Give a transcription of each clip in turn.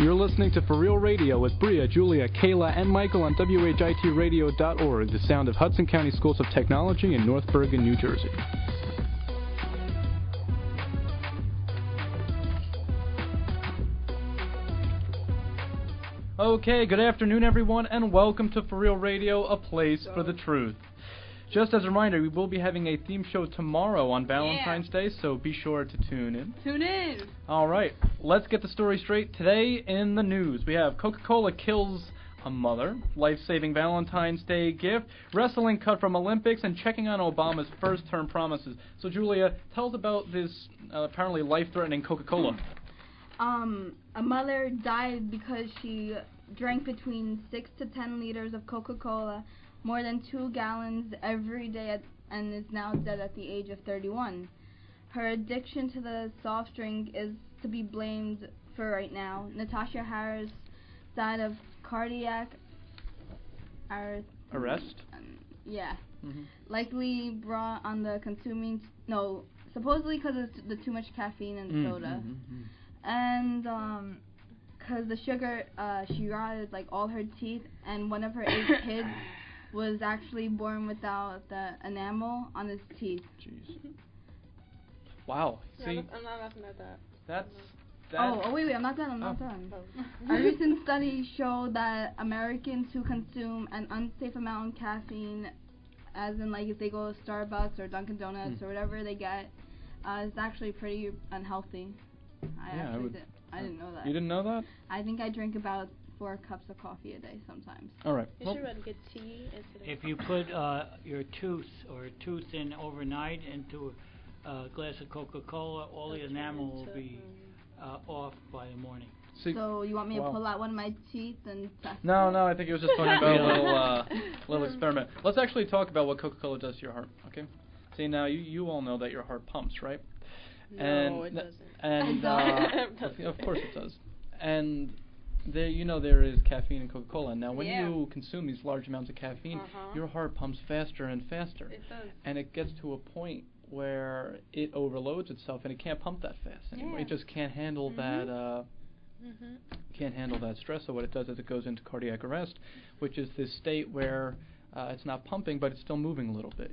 You're listening to For Real Radio with Briah, Julia, Kayla, and Michael on Radio.org, the sound of Hudson County Schools of Technology in North Bergen, New Jersey. Okay, good afternoon, everyone, and welcome to For Real Radio, a place for the truth. Just as a reminder, we will be having a theme show tomorrow on Valentine's Day, so be sure to tune in. Tune in! All right, let's get the story straight. Today in the news, we have Coca Cola kills a mother, life-saving Valentine's Day gift, wrestling cut from Olympics, and checking on Obama's first-term promises. So, Julia, tell us about this apparently life-threatening Coca Cola. A mother died because she drank between 6 to 10 liters of Coca Cola, more than 2 gallons every day, and is now dead at the age of 31. Her addiction to the soft drink is to be blamed for right now. Natasha Harris died of cardiac arrest. Likely brought on the supposedly because of the too much caffeine in the soda, and because the sugar, she rotted like all her teeth, and one of her 8 kids was actually born without the enamel on his teeth. Jeez. Wow. See, I'm not laughing at that. That's. Oh, wait, I'm not done. A recent study showed that Americans who consume an unsafe amount of caffeine, as in like if they go to Starbucks or Dunkin' Donuts or whatever they get, is actually pretty unhealthy. I didn't know that. You didn't know that? I think I drink about 4 cups of coffee a day sometimes. All right. You should run good tea instead of if you put your tooth in overnight into a glass of Coca Cola, all the enamel will be off by the morning. See, so you want me to pull out one of my teeth and test No, I think he was just talking about a little experiment. Let's actually talk about what Coca Cola does to your heart, okay? See, now you all know that your heart pumps, right? No, it doesn't. And of course it does. And there is caffeine in Coca-Cola. Now, when you consume these large amounts of caffeine, your heart pumps faster and faster. It does. And it gets to a point where it overloads itself and it can't pump that fast anymore. It just can't handle that. Can't handle that stress. So what it does is it goes into cardiac arrest, which is this state where it's not pumping, but it's still moving a little bit.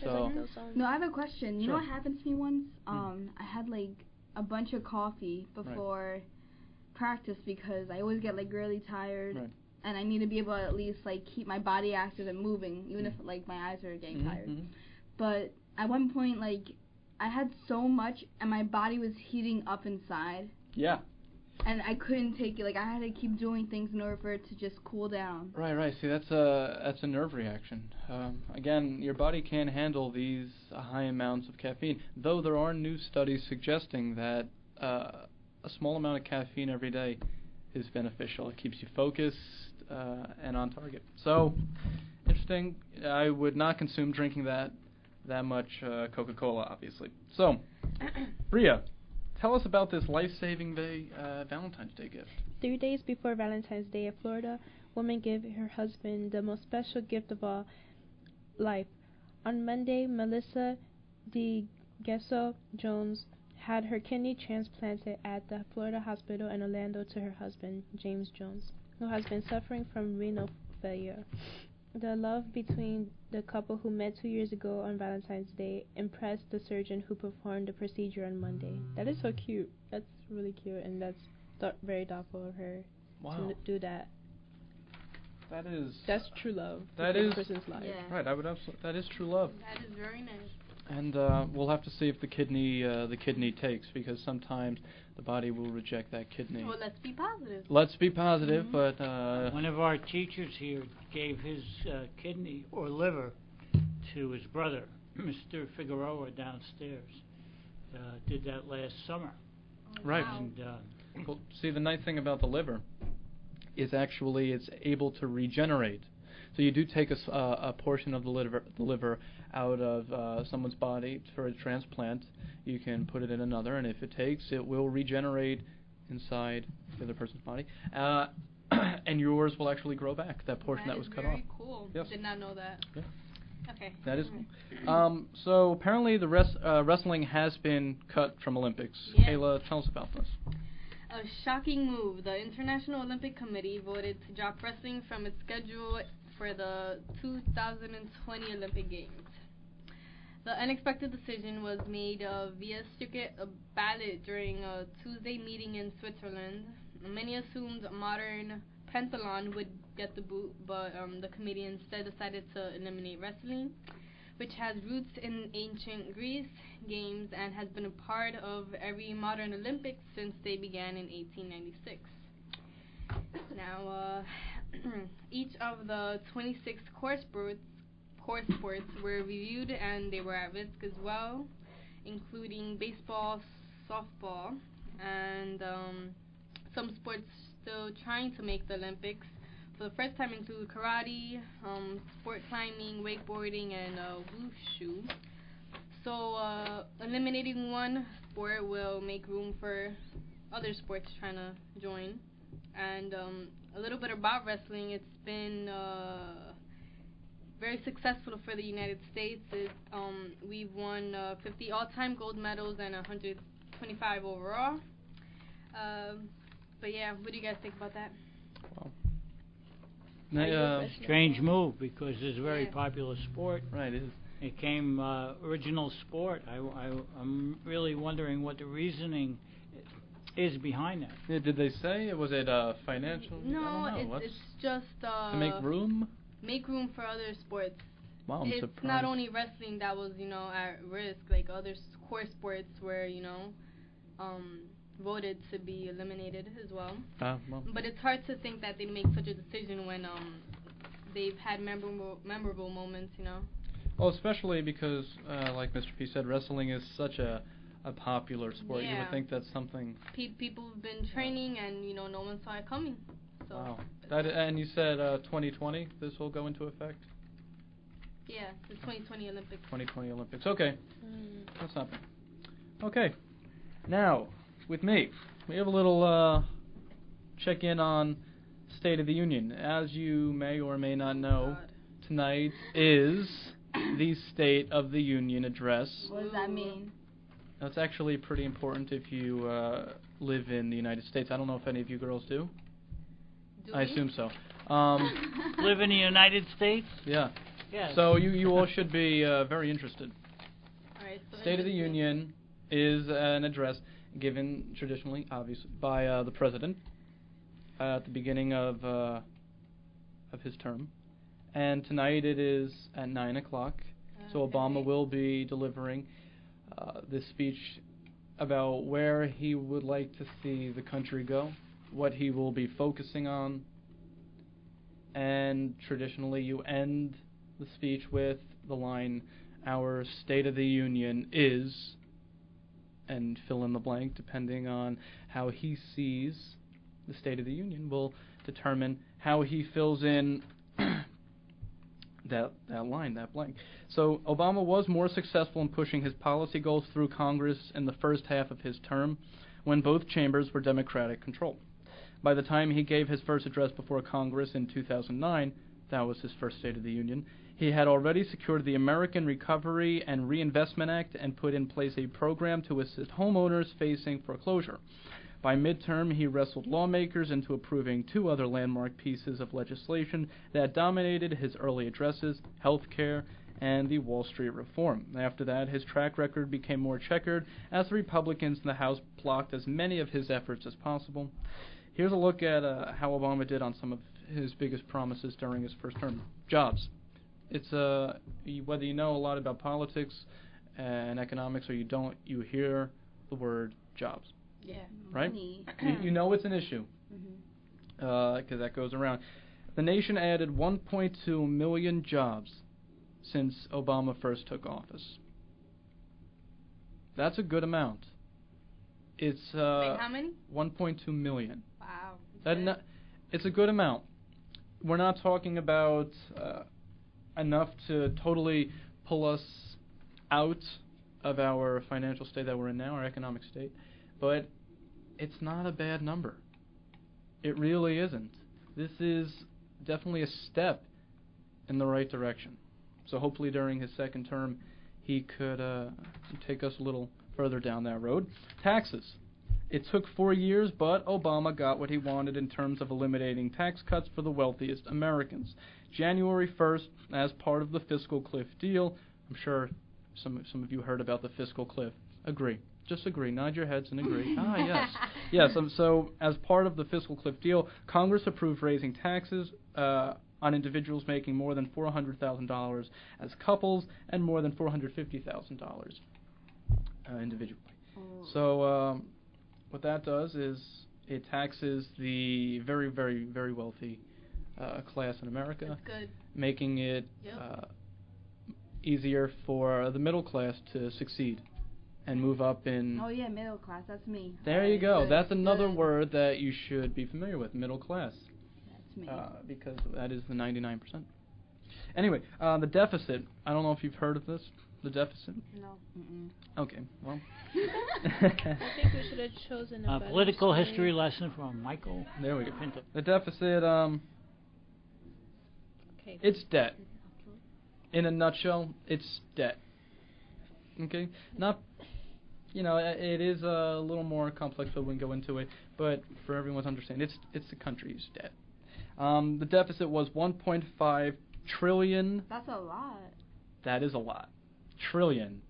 So. No, I have a question. You know what happened to me once? I had like a bunch of coffee before practice because I always get like really tired, and I need to be able to at least like keep my body active and moving, even if like my eyes are getting tired. But at one point, like I had so much, and my body was heating up inside. Yeah. And I couldn't take it. Like I had to keep doing things in order for it to just cool down. Right. See, that's a nerve reaction. Again, your body can't handle these high amounts of caffeine. Though there are new studies suggesting that a small amount of caffeine every day is beneficial. It keeps you focused and on target. So, interesting. I would not consume drinking that much Coca-Cola, obviously. So, Briah, tell us about this life-saving Valentine's Day gift. 3 days before Valentine's Day in Florida, woman gave her husband the most special gift of all, life. On Monday, Melissa DeGesso Jones had her kidney transplanted at the Florida hospital in Orlando to her husband, James Jones, who has been suffering from renal failure. The love between the couple who met 2 years ago on Valentine's Day impressed the surgeon who performed the procedure on Monday. That is so cute. That's really cute, and that's very thoughtful of her to do that. That's true love. That is a person's life. Yeah. Right. I would absolutely. That is true love. That is very nice. And we'll have to see if the kidney takes, because sometimes the body will reject that kidney. Well, let's be positive. Let's be positive, but one of our teachers here gave his kidney or liver to his brother, Mr. Figueroa, downstairs. Did that last summer. Right. Wow. And well, see, the nice thing about the liver is actually it's able to regenerate. So you do take a portion of the liver out of someone's body for a transplant. You can put it in another, and if it takes, it will regenerate inside the other person's body. And yours will actually grow back, that portion that was cut off. Very cool. Yes. Did not know that. Yeah. Okay. That is cool. So apparently the wrestling has been cut from Olympics. Yeah. Kayla, tell us about this. A shocking move. The International Olympic Committee voted to drop wrestling from its schedule for the 2020 Olympic Games. The unexpected decision was made via circuit ballot during a Tuesday meeting in Switzerland. Many assumed modern pentathlon would get the boot, but the committee instead decided to eliminate wrestling, which has roots in ancient Greece games and has been a part of every modern Olympics since they began in 1896. Now, each of the 26 core sports were reviewed and they were at risk as well, including baseball, softball, and some sports still trying to make the Olympics for the first time include karate, sport climbing, wakeboarding, and wushu. So eliminating one sport will make room for other sports trying to join. And a little bit about wrestling, it's been very successful for the United States. We've won 50 all-time gold medals and 125 overall. But yeah, what do you guys think about that? Well, strange move because it's a very popular sport. Right, it is. It came original sport. I'm really wondering what the reasoning is behind that. Yeah, did they say? Was it financial? No, it's just to make room? Make room for other sports. Wow, I'm it's surprised. not only wrestling that was, at risk, like other core sports were, voted to be eliminated as well. Well. But it's hard to think that they'd make such a decision when they've had memorable moments, Well, especially because, like Mr. P said, wrestling is such a popular sport. Yeah. You would think that's something... People have been training and, no one saw it coming. So wow. And you said 2020, this will go into effect? Yeah, the 2020 Olympics. 2020 Olympics. Okay. That's not bad. Okay. Now, with me, we have a little check-in on State of the Union. As you may or may not know, tonight is the State of the Union address. What does that mean? That's actually pretty important if you live in the United States. I don't know if any of you girls do. I assume so. Live in the United States? Yeah. Yes. So you all should be very interested. All right, so State of the Union is an address given traditionally, obviously, by the president at the beginning of his term. And tonight it is at 9 o'clock. So Obama will be delivering this speech about where he would like to see the country go, what he will be focusing on. And traditionally you end the speech with the line, "Our State of the Union is," and fill in the blank depending on how he sees the State of the Union will determine how he fills in that line, that blank. So Obama was more successful in pushing his policy goals through Congress in the first half of his term when both chambers were Democratic controlled. By the time he gave his first address before Congress in 2009, that was his first State of the Union, he had already secured the American Recovery and Reinvestment Act and put in place a program to assist homeowners facing foreclosure. By midterm, he wrestled lawmakers into approving two other landmark pieces of legislation that dominated his early addresses, health care and the Wall Street reform. After that, his track record became more checkered as the Republicans in the House blocked as many of his efforts as possible. Here's a look at how Obama did on some of his biggest promises during his first term. Jobs. It's whether you know a lot about politics and economics or you don't, you hear the word jobs. Yeah. Right? Money. You know it's an issue because that goes around. The nation added 1.2 million jobs since Obama first took office. That's a good amount. It's Wait, how many? 1.2 million. Wow. It's a good amount. We're not talking about enough to totally pull us out of our financial state that we're in now, our economic state, but it's not a bad number. It really isn't. This is definitely a step in the right direction. So hopefully during his second term he could take us a little further down that road. Taxes. It took 4 years, but Obama got what he wanted in terms of eliminating tax cuts for the wealthiest Americans. January 1st, as part of the fiscal cliff deal, I'm sure some of you heard about the fiscal cliff. Agree. Just agree. Nod your heads and agree. Yes. Yes, so as part of the fiscal cliff deal, Congress approved raising taxes on individuals making more than $400,000 as couples and more than $450,000 individually. So what that does is it taxes the very, very, very wealthy class in America, That's good. making it easier for the middle class to succeed and move up in... Oh, yeah, middle class. That's me. There you go. Good. That's another Good. word that you should be familiar with, middle class. That's me. Because that is the 99%. Anyway, the deficit. I don't know if you've heard of this. The deficit. No. Mm-mm. Okay, well. I think we should have chosen a better Political story. history lesson from Michael. There we go. Depinto. The deficit, Okay. it's debt. In a nutshell, it's debt. Okay? Not, it is a little more complex, so we can go into it, but for everyone's understanding, it's the country's debt. The deficit was 1.5 trillion. That's a lot. That is a lot. Trillion.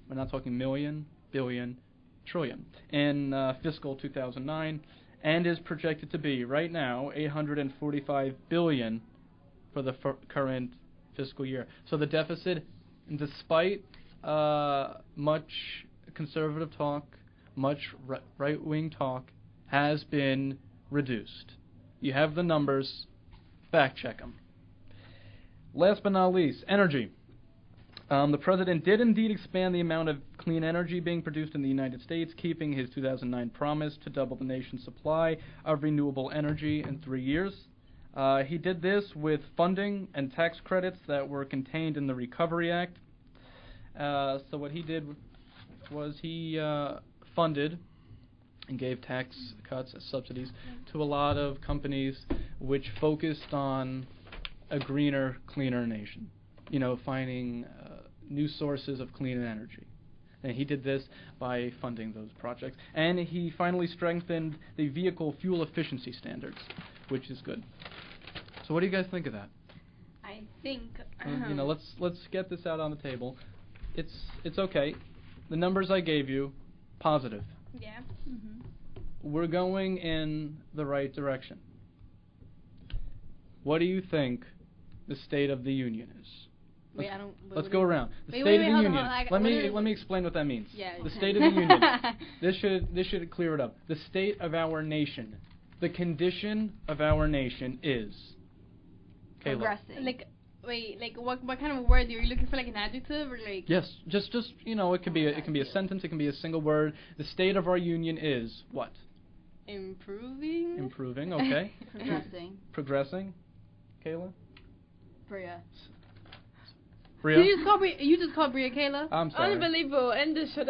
We're not talking million, billion, trillion. In fiscal 2009, and is projected to be, right now, $845 billion for the current fiscal year. So the deficit, despite much conservative talk, much right-wing talk, has been reduced. You have the numbers. Fact check them. Last but not least, energy. The president did indeed expand the amount of clean energy being produced in the United States, keeping his 2009 promise to double the nation's supply of renewable energy in 3 years. He did this with funding and tax credits that were contained in the Recovery Act. So what he did was he funded and gave tax cuts as subsidies to a lot of companies which focused on a greener, cleaner nation. Finding new sources of clean energy. And he did this by funding those projects. And he finally strengthened the vehicle fuel efficiency standards, which is good. So what do you guys think of that? I think... Let's get this out on the table. It's okay. The numbers I gave you, positive. Yeah. Mm-hmm. We're going in the right direction. What do you think the State of the Union is? Wait, I don't... Let's go around. The wait, State wait, of the hold on, Union. hold on, Let me explain what that means. Yeah. The State of the Union. This should clear it up. The state of our nation. The condition of our nation is. Kayla. Progressing. What kind of word are you looking for? Like an adjective or like? Yes, just it could be a sentence. It can be a single word. The state of our union is what? Improving. Improving. Okay. Progressing. Progressing. Kayla. Briah. Briah. You just called Briah Kayla? I'm sorry. Unbelievable. End this show.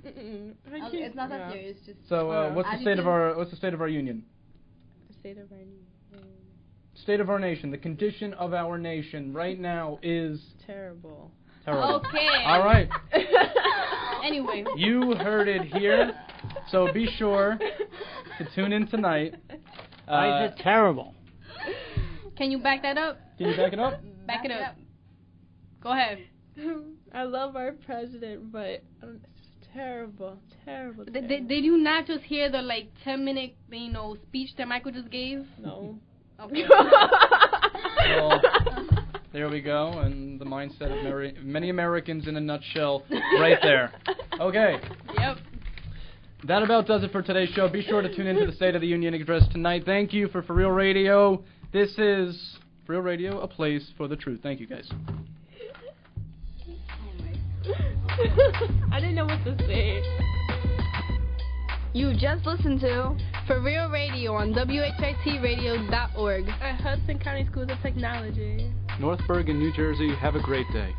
It's not that serious. Just So what's the state of our union? The state of our union. State of our nation. The condition of our nation right now is Terrible. terrible. Okay. All right. Anyway. You heard it here. So be sure to tune in tonight. Why is it terrible? Can you back that up? Can you back it up? Back it up. Go ahead. I love our president, but it's terrible. Terrible. Did you not just hear the 10-minute speech that Michael just gave? No. Okay. Well, there we go, and the mindset of many Americans in a nutshell right there. Okay. Yep. That about does it for today's show. Be sure to tune into the State of the Union address tonight. Thank you for Real Radio. This is For Real Radio, a place for the truth. Thank you, guys. I didn't know what to say. You just listened to For Real Radio on WHITradio.org. At Hudson County Schools of Technology. Northburg in New Jersey, have a great day.